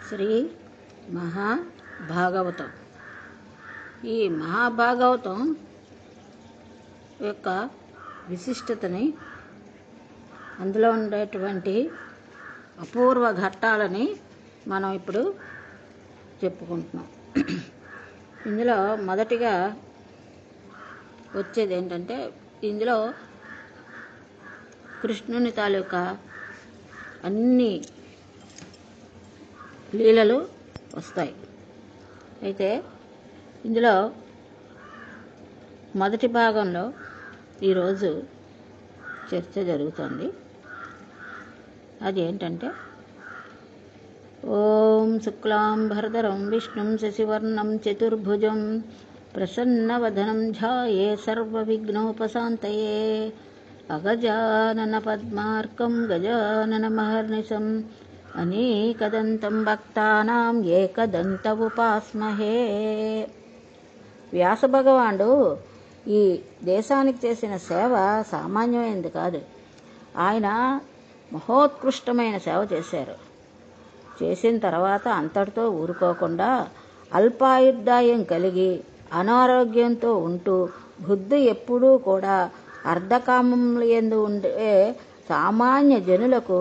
శ్రీ మహాభాగవతం. ఈ మహాభాగవతం యొక్క విశిష్టతని, అందులో ఉండేటువంటి అపూర్వ ఘట్టాలని మనం ఇప్పుడు చెప్పుకుంటున్నాం. ఇందులో మొదటిగా వచ్చేది ఏంటంటే, ఇందులో కృష్ణుని తాలూకా అన్ని లీలలు వస్తాయి. అయితే ఇందులో మొదటి భాగంలో ఈరోజు చర్చ జరుగుతుంది. అది ఏంటంటే, ఓం శుక్లాంబరధరం విష్ణుం శశివర్ణం చతుర్భుజం ప్రసన్నవదనం ధ్యాయే సర్వవిఘ్నోపశాంతయే అగజానన పద్మార్కం గజానన మహర్నిశం అనేకదంతం భక్తానాం ఏకదంత ఉపాస్మహే. వ్యాస భగవానుడు ఈ దేశానికి చేసిన సేవ సామాన్యమైనది కాదు. ఆయన మహోత్కృష్టమైన సేవ చేశారు. చేసిన తర్వాత అంతటితో ఊరుకోకుండా అల్పాయుర్దాయం కలిగి అనారోగ్యంతో ఉంటూ బుద్ధి ఎప్పుడూ కూడా అర్ధకామముల యందు ఉండే సామాన్య జనులకు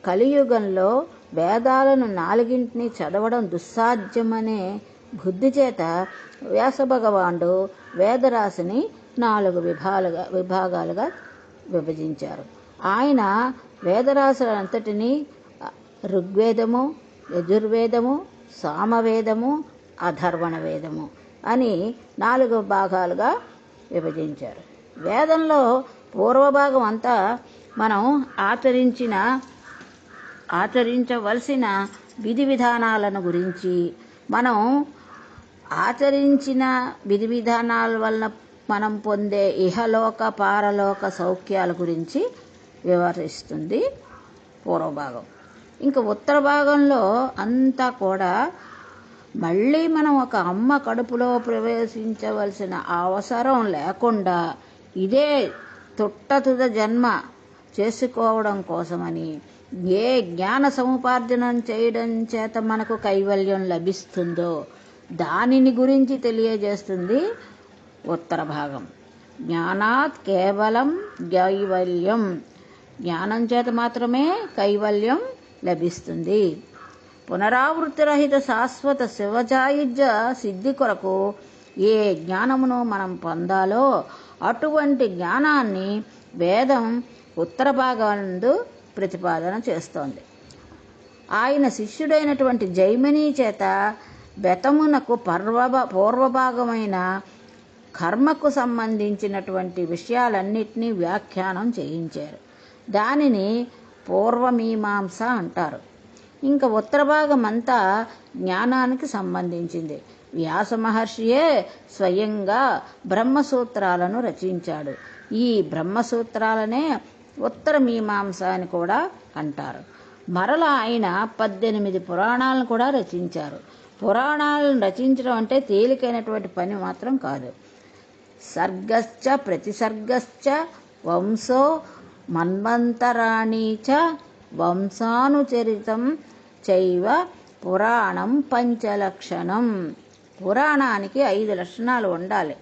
కలియుగంలో వేదాలను 4 చదవడం దుస్సాధ్యమనే బుద్ధి చేత వ్యాస భగవానుడు వేదరాశిని 4 విభాగాలుగా విభజించారు. ఆయన వేదరాశులంతటినీ ఋగ్వేదము, యజుర్వేదము, సామవేదము, అథర్వణ వేదము అని 4 భాగాలుగా విభజించారు. వేదంలో పూర్వభాగం అంతా మనం ఆచరించవలసిన విధి విధానాలను గురించి, మనం ఆచరించిన విధి విధానాల వలన మనం పొందే ఇహలోక పారలోక సౌఖ్యాల గురించి వివరిస్తుంది పూర్వభాగం. ఇంకా ఉత్తర భాగంలో అంతా కూడా మళ్ళీ మనం ఒక అమ్మ కడుపులో ప్రవేశించవలసిన అవసరం లేకుండా ఇదే తుట్టతుద జన్మ చేసుకోవడం కోసమని, ఏ జ్ఞాన సముపార్జనం చేయడం చేత మనకు కైవల్యం లభిస్తుందో దానిని గురించి తెలియజేస్తుంది ఉత్తర భాగం. జ్ఞానాత్ కేవలం కైవల్యం, జ్ఞానం చేత మాత్రమే కైవల్యం లభిస్తుంది. పునరావృత్తి రహిత శాశ్వత శివజాయుజ్య సిద్ధి కొరకు ఏ జ్ఞానమును మనం పొందాలో అటువంటి జ్ఞానాన్ని వేదం ఉత్తర భాగంలో ప్రతిపాదన చేస్తోంది. ఆయన శిష్యుడైనటువంటి జైమిని చేత బెతమునకు పూర్వభాగమైన కర్మకు సంబంధించినటువంటి విషయాలన్నిటినీ వ్యాఖ్యానం చేయించారు. దానిని పూర్వమీమాంస అంటారు. ఇంకా ఉత్తర భాగం అంతా జ్ఞానానికి సంబంధించింది. వ్యాస మహర్షియే స్వయంగా బ్రహ్మసూత్రాలను రచించాడు. ఈ బ్రహ్మసూత్రాలనే ఉత్తర మీమాంస అని కూడా అంటారు. మరలా ఆయన 18 పురాణాలను కూడా రచించారు. పురాణాలను రచించడం అంటే తేలికైనటువంటి పని మాత్రం కాదు. సర్గశ్చ ప్రతిసర్గశ్చ వంశో మన్వంతరాణి చ వంశానుచరితం చైవ పురాణం పంచలక్షణం. పురాణానికి 5 లక్షణాలు ఉండాలి.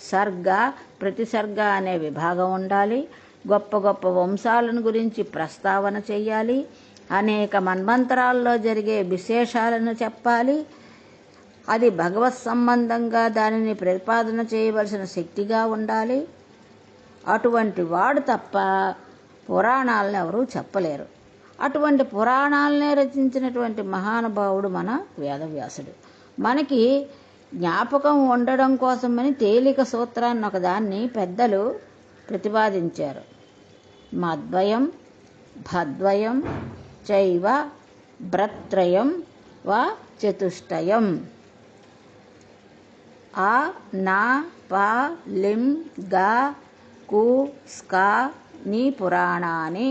సర్గ, ప్రతిసర్గ అనే విభాగం ఉండాలి. గొప్ప గొప్ప వంశాలను గురించి ప్రస్తావన చేయాలి. అనేక మన్వంతరాల్లో జరిగే విశేషాలను చెప్పాలి. అది భగవత్ సంబంధంగా దానిని ప్రతిపాదన చేయవలసిన శక్తిగా ఉండాలి. అటువంటి వాడు తప్ప పురాణాలను ఎవరూ చెప్పలేరు. అటువంటి పురాణాలనే రచించినటువంటి మహానుభావుడు మన వేదవ్యాసుడు. మనకి జ్ఞాపకం ఉండడం కోసమని తేలిక సూత్రాన్ని ఒకదాన్ని పెద్దలు ప్రతిపాదించారు. మద్వయం భద్వయం చైవ భ్రత్రయం వా చతుష్టయం. ఆ నా పా లిం గా కు స్కా ని పురాణాన్ని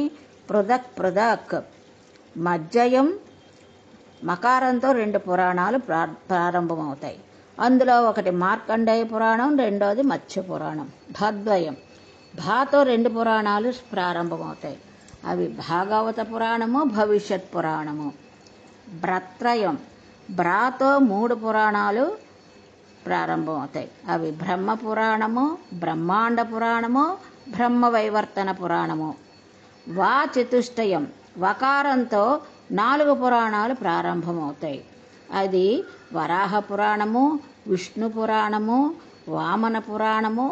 పృథక్. మజ్జయం మకారంతో 2 పురాణాలు ప్రారంభమవుతాయి. అందులో ఒకటి మార్కండేయ పురాణం, రెండోది మత్స్య పురాణం. భద్వయం భాతో 2 పురాణాలు ప్రారంభమవుతాయి. అవి భాగవత పురాణము, భవిష్యత్ పురాణము. భ్రత్రయం. భ్రాతో 3 పురాణాలు ప్రారంభమవుతాయి. అవి బ్రహ్మ పురాణము, బ్రహ్మాండ పురాణము, బ్రహ్మవైవర్తన పురాణము. వా చతుష్టయం. వకారంతో 4 పురాణాలు ప్రారంభమవుతాయి. అది వరాహ పురాణము, విష్ణు పురాణము, వామన పురాణము,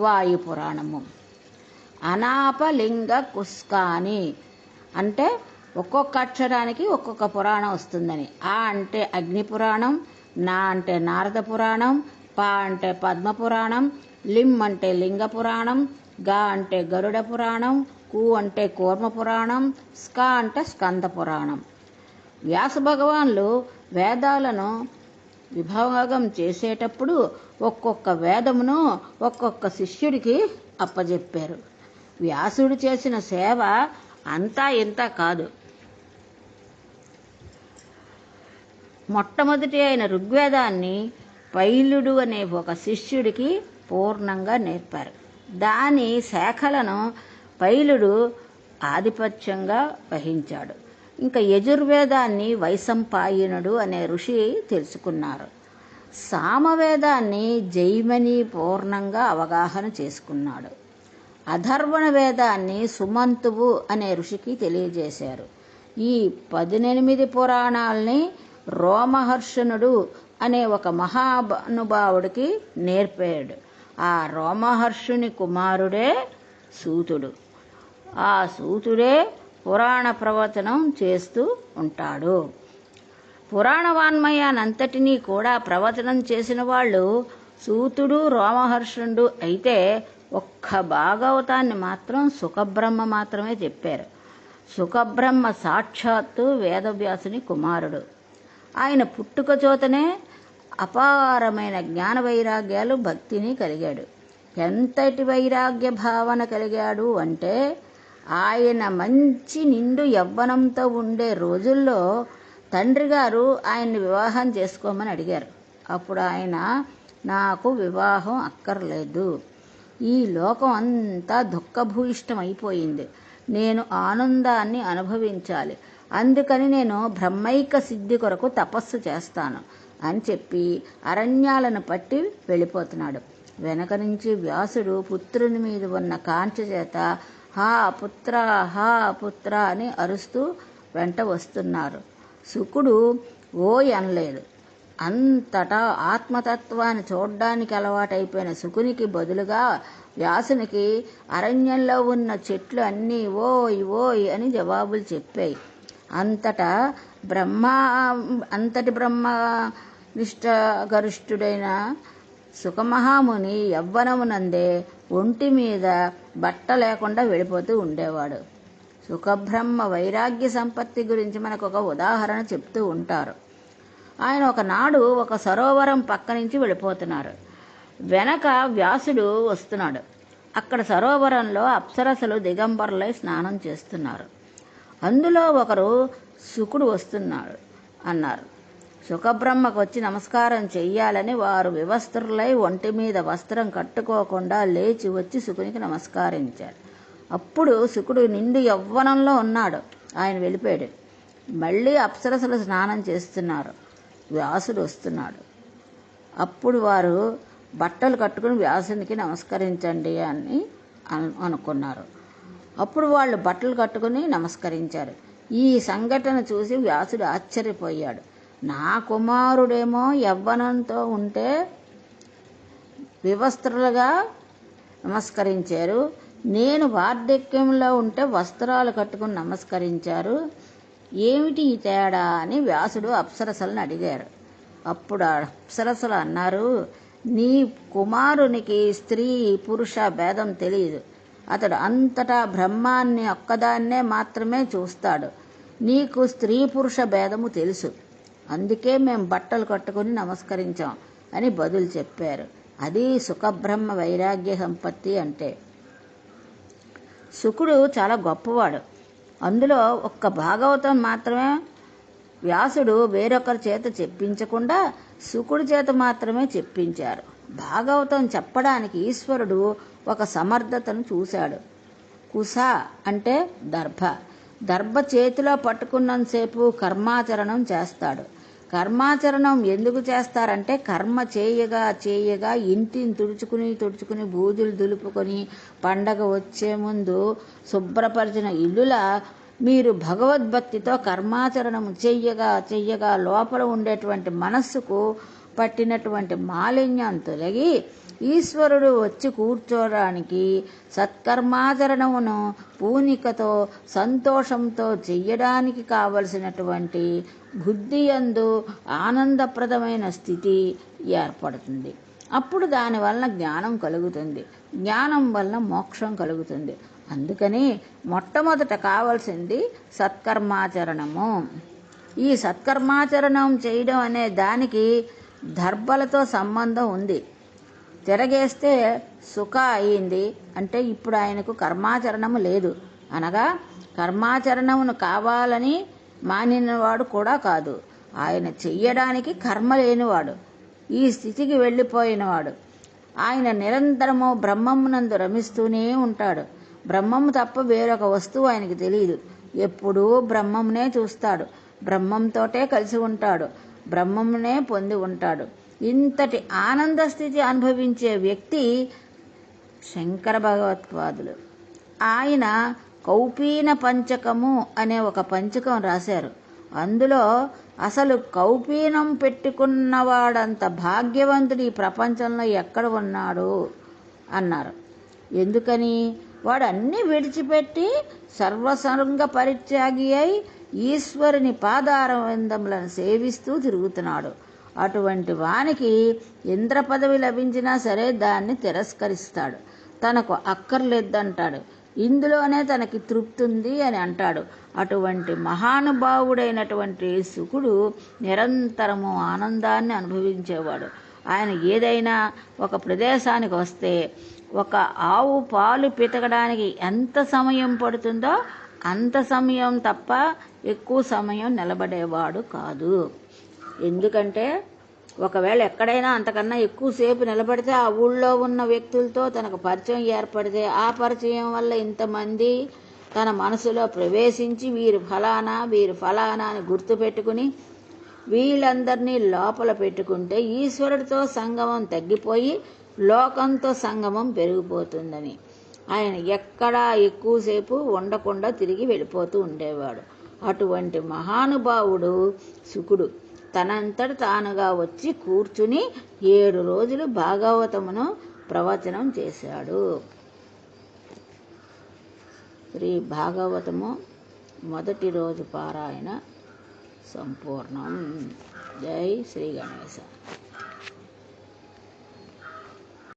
వాయు పురాణము. అనాపలింగ కుస్కాని అంటే ఒక్కొక్క అక్షరానికి ఒక్కొక్క పురాణం వస్తుందని. ఆ అంటే అగ్ని పురాణం, నా అంటే నారద పురాణం, పా అంటే పద్మ పురాణం, లిం అంటే లింగ పురాణం, గా అంటే గరుడ పురాణం, కు అంటే కూర్మ పురాణం, స్కా అంటే స్కంద పురాణం. వ్యాస భగవాన్లు వేదాలను విభాగం చేసేటప్పుడు ఒక్కొక్క వేదమును ఒక్కొక్క శిష్యుడికి అప్పజెప్పారు. వ్యాసుడు చేసిన సేవ అంతా ఇంత కాదు. మొట్టమొదటి అయిన ఋగ్వేదాన్ని పైలుడు అనే ఒక శిష్యుడికి పూర్ణంగా నేర్పారు. దాని శాఖలను పైలుడు ఆధిపత్యంగా వహించాడు. ఇంకా యజుర్వేదాన్ని వైశంపాయనుడు అనే ఋషి తెలుసుకున్నారు. సామవేదాన్ని జైమిని పూర్ణంగా అవగాహన చేసుకున్నాడు. అథర్వణ వేదాన్ని సుమంతువు అనే ఋషికి తెలియజేశారు. ఈ 18 పురాణాల్ని రోమహర్షణుడు అనే ఒక మహానుభావుడికి నేర్పాడు. ఆ రోమహర్షుని కుమారుడే సూతుడు. ఆ సూతుడే పురాణ ప్రవచనం చేస్తూ ఉంటాడు. పురాణ వాన్మయానంతటినీ కూడా ప్రవచనం చేసిన వాళ్ళు సూతుడు, రోమహర్షణుడు అయితే ఒక్క భాగవతాన్ని మాత్రం సుఖబ్రహ్మ మాత్రమే చెప్పారు. సుఖబ్రహ్మ సాక్షాత్తు వేదవ్యాసుని కుమారుడు. ఆయన పుట్టుక చోతనే అపారమైన జ్ఞాన వైరాగ్యాలు, భక్తిని కలిగాడు. ఎంతటి వైరాగ్య భావన కలిగాడు అంటే ఆయన మంచి నిండు యవ్వనంతో ఉండే రోజుల్లో తండ్రి గారు ఆయన్ని వివాహం చేసుకోమని అడిగారు. అప్పుడు ఆయన, నాకు వివాహం అక్కర్లేదు, ఈ లోకం అంతా దుఃఖభూయిష్టమైపోయింది, నేను ఆనందాన్ని అనుభవించాలి, అందుకని నేను బ్రహ్మైక సిద్ధి కొరకు తపస్సు చేస్తాను అని చెప్పి అరణ్యాలను పట్టి వెళ్ళిపోతున్నాడు. వెనక నుంచి వ్యాసుడు పుత్రుని మీద ఉన్న కాంచ చేత హా పుత్ర, హా పుత్ర అని అరుస్తూ వెంట వస్తున్నారు. శుకుడు ఓ అనలేదు. అంతటా ఆత్మతత్వాన్ని చూడ్డానికి అలవాటైపోయిన శుకునికి బదులుగా వ్యాసునికి అరణ్యంలో ఉన్న చెట్లు అన్నీ ఓయ్ ఓయ్ అని జవాబులు చెప్పాయి. అంతటి బ్రహ్మనిష్టగరిష్ఠుడైన సుఖమహాముని యవ్వనమునందే ఒంటి మీద బట్ట లేకుండా వెళ్ళిపోతూ ఉండేవాడు. సుఖబ్రహ్మ వైరాగ్య సంపత్తి గురించి మనకు ఒక ఉదాహరణ చెప్తూ ఉంటారు. ఆయన ఒకనాడు ఒక సరోవరం పక్క నుంచి వెళ్ళిపోతున్నారు. వెనక వ్యాసుడు వస్తున్నాడు. అక్కడ సరోవరంలో అప్సరసలు దిగంబరులై స్నానం చేస్తున్నారు. అందులో ఒకరు శుకుడు వస్తున్నాడు అన్నారు. సుఖబ్రహ్మకు వచ్చి నమస్కారం చెయ్యాలని వారు వివస్త్రులై ఒంటి మీద వస్త్రం కట్టుకోకుండా లేచి వచ్చి శుకునికి నమస్కరించారు. అప్పుడు శుకుడు నిండు యవ్వనంలో ఉన్నాడు. ఆయన వెళ్ళిపోయాడు. మళ్ళీ అప్సరసలు స్నానం చేస్తున్నారు. వ్యాసుడు వస్తున్నాడు. అప్పుడు వారు బట్టలు కట్టుకుని వ్యాసునికి నమస్కరించండి అని అనుకున్నారు. అప్పుడు వాళ్ళు బట్టలు కట్టుకుని నమస్కరించారు. ఈ సంఘటన చూసి వ్యాసుడు ఆశ్చర్యపోయాడు. నా కుమారుడేమో యవ్వనంతో ఉంటే వివస్త్రులుగా నమస్కరించారు, నేను వార్ధక్యంలో ఉంటే వస్త్రాలు కట్టుకుని నమస్కరించారు, ఏమిటి ఈ తేడా అని వ్యాసుడు అప్సరసలను అడిగారు. అప్పుడు అప్సరసలు అన్నారు, నీ కుమారునికి స్త్రీ పురుష భేదం తెలియదు, అతడు అంతటా బ్రహ్మాన్ని ఒక్కదాన్నే మాత్రమే చూస్తాడు, నీకు స్త్రీ పురుష భేదము తెలుసు, అందుకే మేము బట్టలు కట్టుకుని నమస్కరించాం అని బదులు చెప్పారు. అది సుఖబ్రహ్మ వైరాగ్య సంపత్తి అంటే. శుకుడు చాలా గొప్పవాడు. అందులో ఒక్క భాగవతం మాత్రమే వ్యాసుడు వేరొకరి చేత చెప్పించకుండా శుకుడి చేత మాత్రమే చెప్పించారు. భాగవతం చెప్పడానికి ఈశ్వరుడు ఒక సమర్థతను చూశాడు. కుశ అంటే దర్భ, దర్భ చేతిలో పట్టుకున్నంతసేపు కర్మాచరణం చేస్తాడు. కర్మాచరణం ఎందుకు చేస్తారంటే కర్మ చేయగా ఇంటిని తుడుచుకుని బూజులు దులుపుకొని పండగ వచ్చే ముందు శుభ్రపరిచిన ఇల్లులా మీరు భగవద్భక్తితో కర్మాచరణం చెయ్యగా లోపల ఉండేటువంటి మనస్సుకు పట్టినటువంటి మాలిన్యం తొలగి ఈశ్వరుడు వచ్చి కూర్చోడానికి సత్కర్మాచరణమును పూనికతో సంతోషంతో చెయ్యడానికి కావలసినటువంటి బుద్ధియందు ఆనందప్రదమైన స్థితి ఏర్పడుతుంది. అప్పుడు దానివలన జ్ఞానం కలుగుతుంది. జ్ఞానం వలన మోక్షం కలుగుతుంది. అందుకని మొట్టమొదట కావాల్సింది సత్కర్మాచరణము. ఈ సత్కర్మాచరణం చేయడం అనే దానికి దర్భలతో సంబంధం ఉంది. తిరగేస్తే సుఖ అయింది అంటే ఇప్పుడు ఆయనకు కర్మాచరణము లేదు, అనగా కర్మాచరణమును కావాలని మానినవాడు కూడా కాదు. ఆయన చెయ్యడానికి కర్మ లేనివాడు, ఈ స్థితికి వెళ్ళిపోయినవాడు. ఆయన నిరంతరము బ్రహ్మమునందు రమిస్తూనే ఉంటాడు. బ్రహ్మము తప్ప వేరొక వస్తువు ఆయనకి తెలియదు. ఎప్పుడూ బ్రహ్మమునే చూస్తాడు, బ్రహ్మంతోటే కలిసి ఉంటాడు, బ్రహ్మమునే పొంది ఉంటాడు. ఇంతటి ఆనంద స్థితి అనుభవించే వ్యక్తి శంకర భగవత్పాదులు. ఆయన కౌపీన పంచకము అనే ఒక పంచకం రాశారు. అందులో అసలు కౌపీనం పెట్టుకున్నవాడంత భాగ్యవంతుడు ఈ ప్రపంచంలో ఎక్కడ ఉన్నాడు అన్నారు. ఎందుకని? వాడు అన్నీ విడిచిపెట్టి సర్వసంగ పరిత్యాగి అయి ఈశ్వరుని పాదారవిందములను సేవిస్తూ తిరుగుతున్నాడు. అటువంటి వానికి ఇంద్ర పదవి లభించినా సరే దాన్ని తిరస్కరిస్తాడు. తనకు అక్కర్లేదంటాడు. ఇందులోనే తనకి తృప్తి ఉంది అని అంటాడు. అటువంటి మహానుభావుడైనటువంటి శుకుడు నిరంతరము ఆనందాన్ని అనుభవించేవాడు. ఆయన ఏదైనా ఒక ప్రదేశానికి వస్తే ఒక ఆవు పాలు పితకడానికి ఎంత సమయం పడుతుందో అంత సమయం తప్ప ఎక్కువ సమయం నిలబడేవాడు కాదు. ఎందుకంటే ఒకవేళ ఎక్కడైనా అంతకన్నా ఎక్కువసేపు నిలబడితే ఆ ఊళ్ళో ఉన్న వ్యక్తులతో తనకు పరిచయం ఏర్పడితే ఆ పరిచయం వల్ల ఇంతమంది తన మనసులో ప్రవేశించి వీరు ఫలానా అని గుర్తుపెట్టుకుని వీళ్ళందరినీ లోపల పెట్టుకుంటే ఈశ్వరుడితో సంగమం తగ్గిపోయి లోకంతో సంగమం పెరిగిపోతుందని ఆయన ఎక్కడా ఎక్కువసేపు ఉండకుండా తిరిగి వెళ్ళిపోతూ ఉండేవాడు. అటువంటి మహానుభావుడు శుకుడు తనంతట తానుగా వచ్చి కూర్చుని 7 రోజులు భాగవతమును ప్రవచనం చేశాడు. శ్రీ భాగవతము మొదటి రోజు పారాయణ సంపూర్ణం. జై శ్రీ గణేశ.